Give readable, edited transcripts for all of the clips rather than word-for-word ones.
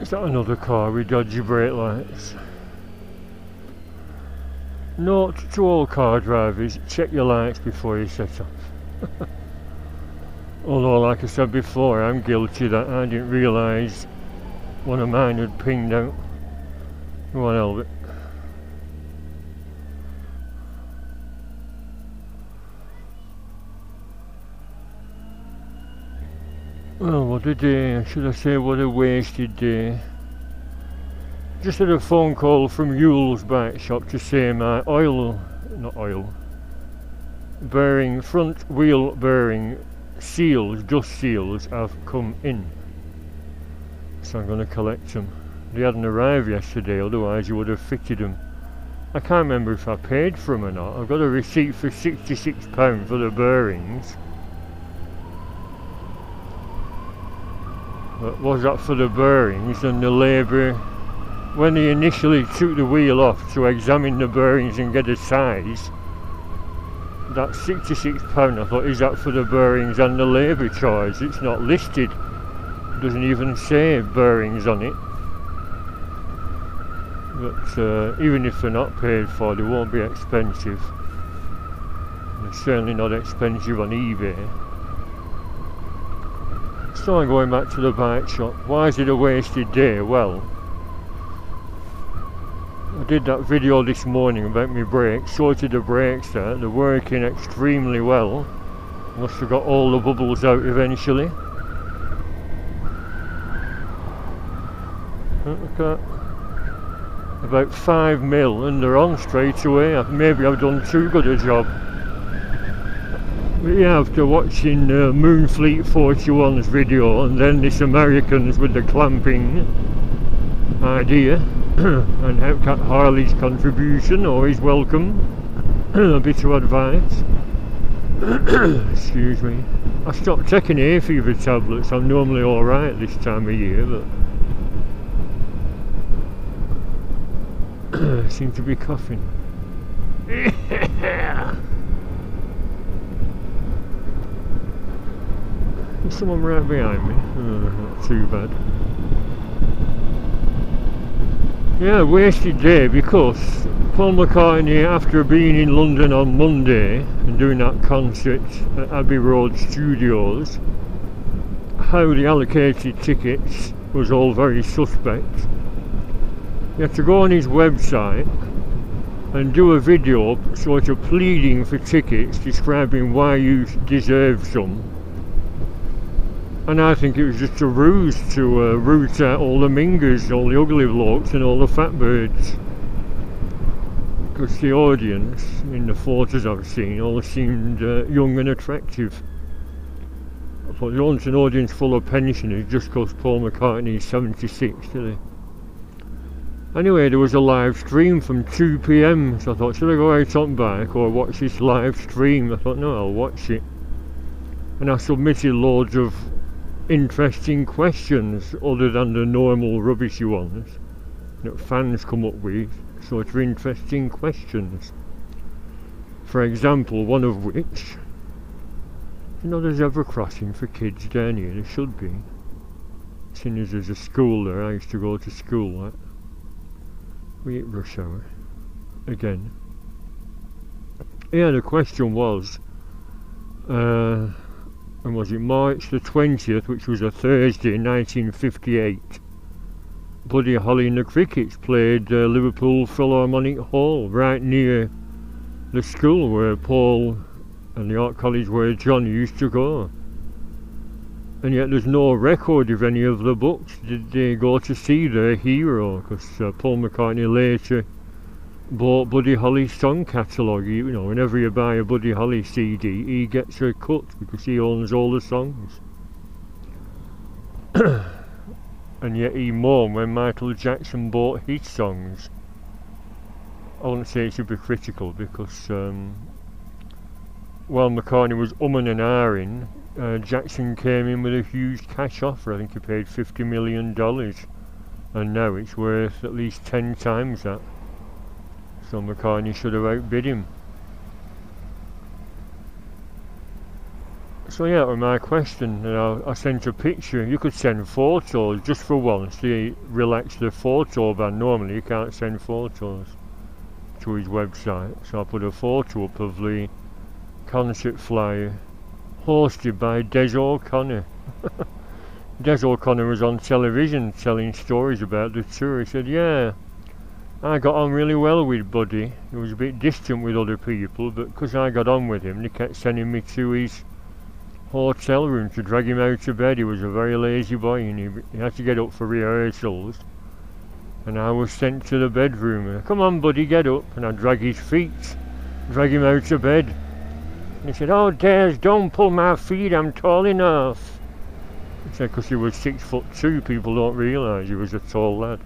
Is that another car with dodgy brake lights? Note to all car drivers, check your lights before you set off. Although, like I said before, I'm guilty that I didn't realise one of mine had pinged out. Go on, Albert. Well, what a day, should I say what a wasted day. Just had a phone call from Yule's bike shop to say my bearing, front wheel bearing seals, dust seals have come in. So I'm going to collect them. They hadn't arrived yesterday, otherwise you would have fitted them. I can't remember if I paid for them or not. I've got a receipt for £66 for the bearings. But was that for the bearings and the labour? When they initially took the wheel off to examine the bearings and get a size, that £66, I thought, is that for the bearings and the labour charge? It's not listed. It doesn't even say bearings on it. But even if they're not paid for, they won't be expensive. They're certainly not expensive on eBay. So I'm going back to the bike shop. Why is it a wasted day? Well, I did that video this morning about my brakes, sorted the brakes out, they're working extremely well. Must have got all the bubbles out eventually. Look at that. About 5 mil and they're on straight away. Maybe I've done too good a job. But yeah, after watching Moonfleet 41's video and then this Americans with the clamping idea and Cat Harley's contribution, always welcome. A bit of advice. Excuse me. I stopped taking hay fever tablets. I'm normally alright this time of year, but I seem to be coughing. There's someone right behind me. Not too bad. Yeah, wasted day because Paul McCartney, after being in London on Monday and doing that concert at Abbey Road Studios, how they allocated tickets was all very suspect. You had to go on his website and do a video sort of pleading for tickets, describing why you deserve some. And I think it was just a ruse to root out all the mingers, all the ugly blokes and all the fat birds. Because the audience, in the photos I've seen, all seemed young and attractive. I thought they want an audience full of pensioners just because Paul McCartney is 76, do they? Anyway, there was a live stream from 2 PM, so I thought, should I go out on bike or watch this live stream? I thought, no, I'll watch it. And I submitted loads of interesting questions other than the normal rubbishy ones that fans come up with, sort of interesting questions. For example, one of which, you know, there's zebra crossing for kids down here. There should be, seeing as there's a school there. I used to go to school we hit rush hour again. Yeah, the question was and was it March the 20th, which was a Thursday, 1958, Buddy Holly and the Crickets played Liverpool Philharmonic Hall, right near the school where Paul and the art college where John used to go. And yet there's no record of any of the books. Did they go to see their hero? Because Paul McCartney later bought Buddy Holly's song catalogue. You know, whenever you buy a Buddy Holly CD, he gets a cut because he owns all the songs. And yet he mourned when Michael Jackson bought his songs. I wouldn't say it should be critical because while McCartney was umming and ahhing, Jackson came in with a huge cash offer. I think he paid $50 million, and now it's worth at least 10 times that. So McCartney should have outbid him. So yeah, that was my question, and I sent a picture. You could send photos just for once. They relaxed the photo ban. Normally you can't send photos to his website. So I put a photo up of the concert flyer hosted by Des O'Connor. Des O'Connor was on television telling stories about the tour. He said, yeah, I got on really well with Buddy. He was a bit distant with other people, but because I got on with him, they kept sending me to his hotel room to drag him out of bed. He was a very lazy boy, and he had to get up for rehearsals. And I was sent to the bedroom, and come on Buddy, get up. And I drag his feet, drag him out of bed. And he said, oh Des, don't pull my feet, I'm tall enough. He said, because he was 6'2", people don't realise he was a tall lad.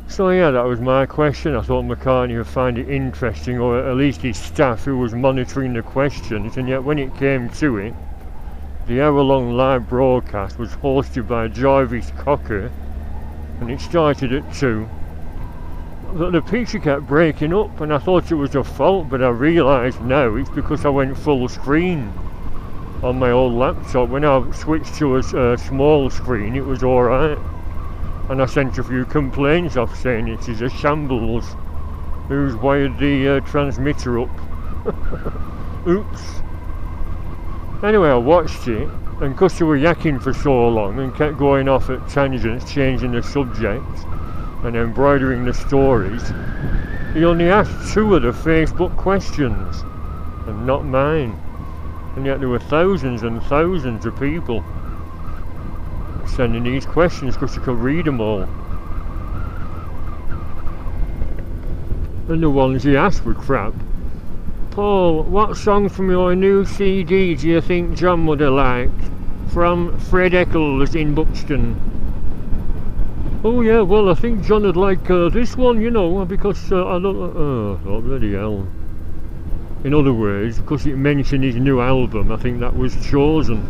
So yeah, that was my question. I thought McCartney would find it interesting, or at least his staff who was monitoring the questions, and yet when it came to it, the hour-long live broadcast was hosted by Jarvis Cocker, and it started at 2. But the picture kept breaking up, and I thought it was a fault, but I realised now it's because I went full screen on my old laptop. When I switched to a small screen, it was alright. And I sent a few complaints off saying it is a shambles. Who's wired the transmitter up? Oops. Anyway, I watched it, and because they were yakking for so long and kept going off at tangents, changing the subject and embroidering the stories, he only asked 2 of the Facebook questions, and not mine. And yet there were thousands and thousands of people sending these questions because you could read them all. And the ones he asked were crap. Paul, what song from your new CD do you think John would have liked? From Fred Eccles in Buxton. Oh yeah, well I think John would like this one, you know, because I don't... oh bloody hell. In other words, because it mentioned his new album, I think that was chosen.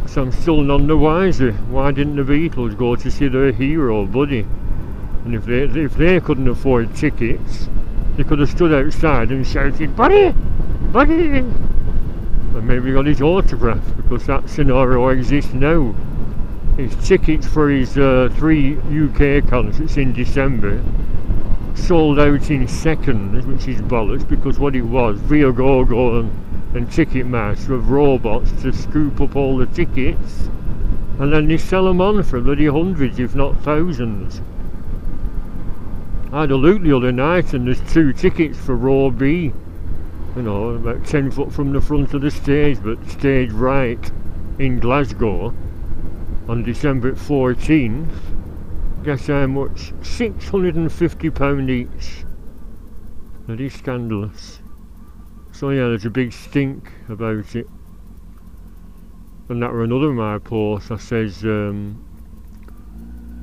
So I'm still none the wiser. Why didn't the Beatles go to see their hero, Buddy? And if they couldn't afford tickets, they could have stood outside and shouted, Buddy! Buddy! And maybe got his autograph, because that scenario exists now. His tickets for his 3 UK concerts in December sold out in seconds, which is bollocks, because what it was, Viagogo and Ticketmaster have robots to scoop up all the tickets, and then they sell them on for bloody hundreds if not thousands. I had a look the other night and there's 2 tickets for row B, you know, about 10 foot from the front of the stage, but stage right in Glasgow on December 14th. Guess how much? £650 each. That is scandalous. So yeah, there's a big stink about it. And that were another of my posts. I says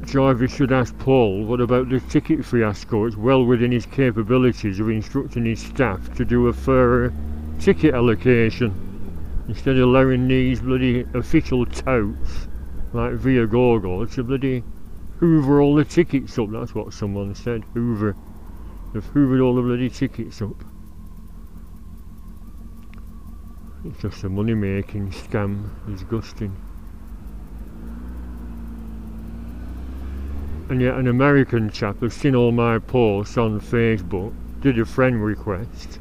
Jarvis should ask Paul what about the ticket fiasco. It's well within his capabilities of instructing his staff to do a fairer ticket allocation instead of allowing these bloody official touts like Viagogo to bloody hoover all the tickets up. That's what someone said. Hoover. They've hoovered all the bloody tickets up. It's just a money making scam. Disgusting. And yet an American chap has seen all my posts on Facebook, did a friend request,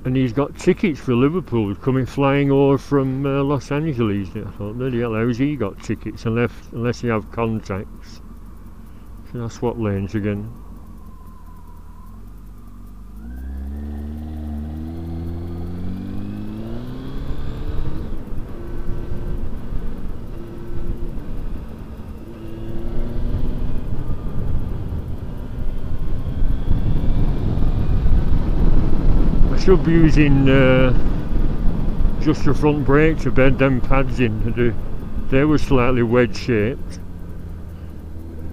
and he's got tickets for Liverpool coming flying over from Los Angeles. I thought, bloody hell, how's he got tickets unless you have contacts? Should I swap lanes again? Should be using just the front brake to bend them pads in. They were slightly wedge shaped,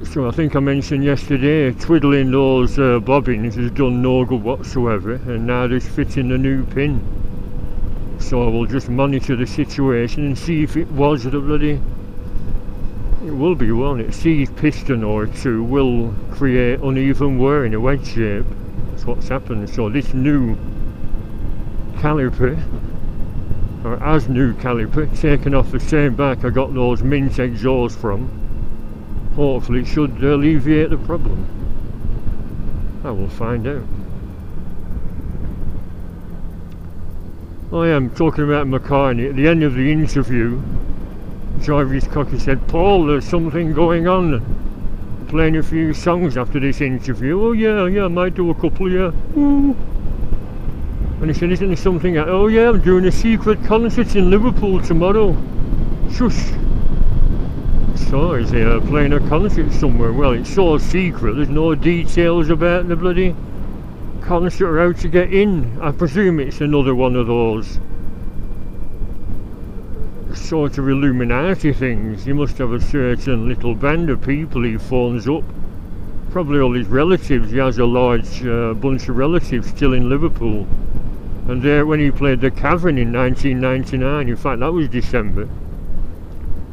so I think I mentioned yesterday twiddling those bobbins has done no good whatsoever, and now they're fitting a new pin. So I will just monitor the situation and see if it was the bloody... it will be, won't it? See if piston or 2 will create uneven wear in a wedge shape. That's what's happened. So this new caliper, or as new caliper, taken off the same bike I got those mint exhausts from. Hopefully it should alleviate the problem. I will find out. Oh yeah, I'm talking about McCartney. At the end of the interview, Jarvis Cocker said, "Paul, there's something going on. Playing a few songs after this interview." "Oh yeah, I might do a couple, yeah." Ooh. And he said, "Isn't there something else?" "Oh yeah, I'm doing a secret concert in Liverpool tomorrow." Shush. So is he playing a concert somewhere? Well, it's so secret, there's no details about the bloody concert or how to get in. I presume it's another one of those sort of Illuminati things. He must have a certain little band of people he phones up. Probably all his relatives. He has a large bunch of relatives still in Liverpool. And there, when he played the Cavern in 1999, in fact that was December.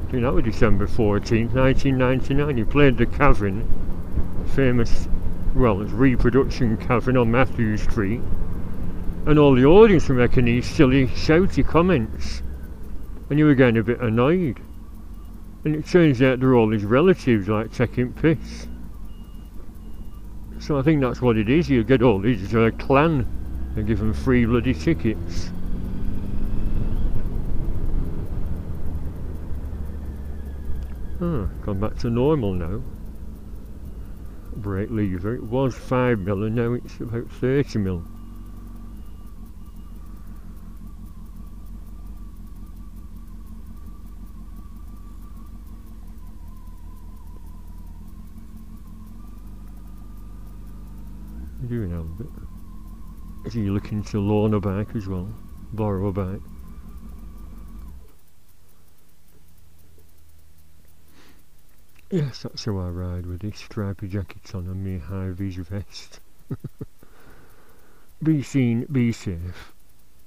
I think that was December 14th, 1999. He played the Cavern, famous, well, it's reproduction cavern on Matthew Street. And all the audience were making these silly, shouty comments. And you were getting a bit annoyed. And it turns out they're all his relatives, like, taking piss. So I think that's what it is. You get all his clan and give them free bloody tickets. Gone back to normal now. Brake lever. It was 5mm and now it's about 30mm. Doing a bit. Is he looking to loan a bike as well? Borrow a bike? Yes, that's how I ride, with this stripy jacket on and me high-vis vest. Be seen, be safe.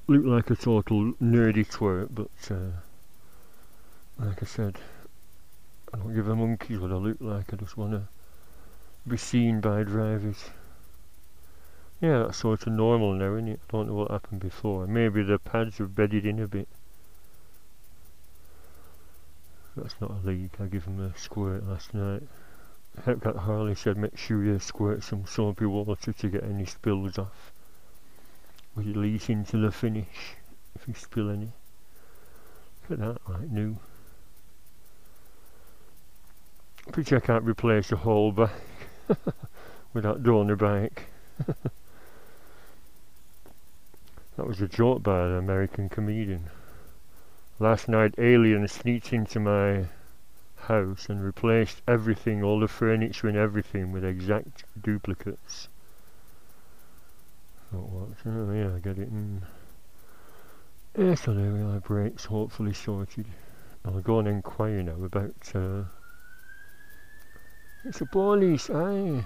Look like a total nerdy twerp, but like I said, I don't give a monkey what I look like. I just want to be seen by drivers. Yeah, that's sort of normal now, isn't it? I don't know what happened before. Maybe the pads have bedded in a bit. That's not a leak. I gave him a squirt last night. Hepcat Harley said make sure you squirt some soapy water to get any spills off. Will you leak into the finish if you spill any? Look at that, like new. Pity I can't replace the whole bike with that donor bike. That was a joke by an American comedian. Last night aliens sneaked into my house and replaced everything, all the furniture and everything, with exact duplicates. Thought what? Oh yeah, I get it. Yeah, so there we are, brakes hopefully sorted. I'll go and inquire now about it's a police, aye.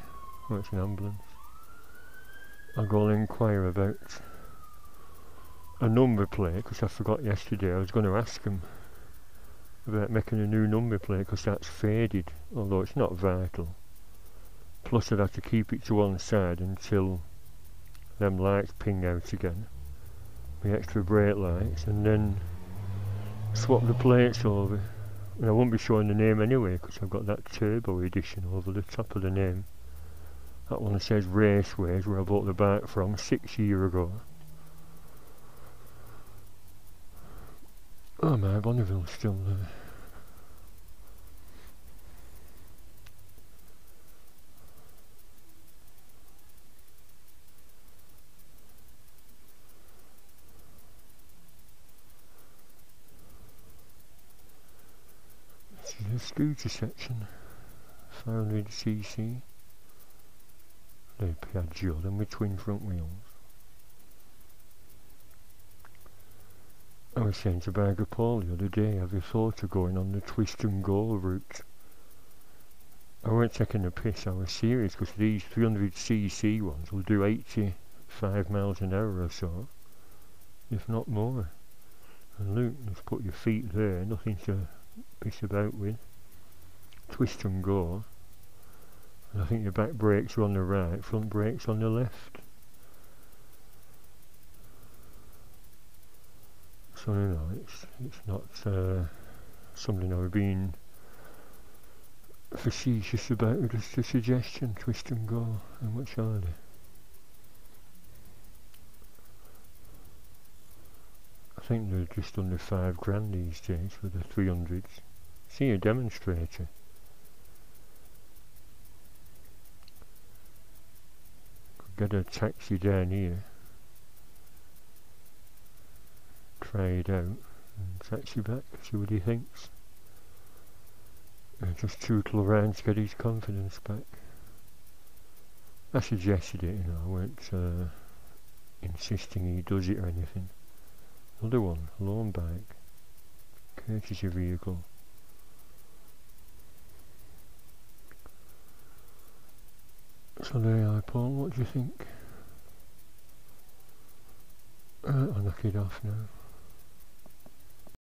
Oh, it's an ambulance. I'll go and inquire about a number plate, because I forgot yesterday. I was going to ask him about making a new number plate, because that's faded, although it's not vital. Plus I'd have to keep it to one side until them lights ping out again, the extra brake lights, and then swap the plates over. And I won't be showing the name anyway, because I've got that turbo edition over the top of the name. That one says Raceways, where I bought the bike from 6 years ago. Oh my, Bonneville's still there. This is a scooter section. 500cc. The Piaggio, then with twin front wheels. I was saying to Bagger Paul the other day, have you thought of going on the twist and go route? I weren't taking a piss, I was serious, because these 300cc ones will do 85 miles an hour or so, if not more. And look, just put your feet there, nothing to piss about with. Twist and go. And I think your back brakes are on the right, front brakes on the left. So you know, it's not something I've been facetious about, just a suggestion. Twist and go. How much are they? I think they're just under £5 these days for the 300s. See a demonstrator. Could get a taxi down here, try it out, and taxi back, see what he thinks. And just tootle around to get his confidence back. I suggested it, you know, I weren't insisting he does it or anything. Another one, loan bike, courtesy vehicle. So there you are, Paul, what do you think? I'll knock it off now.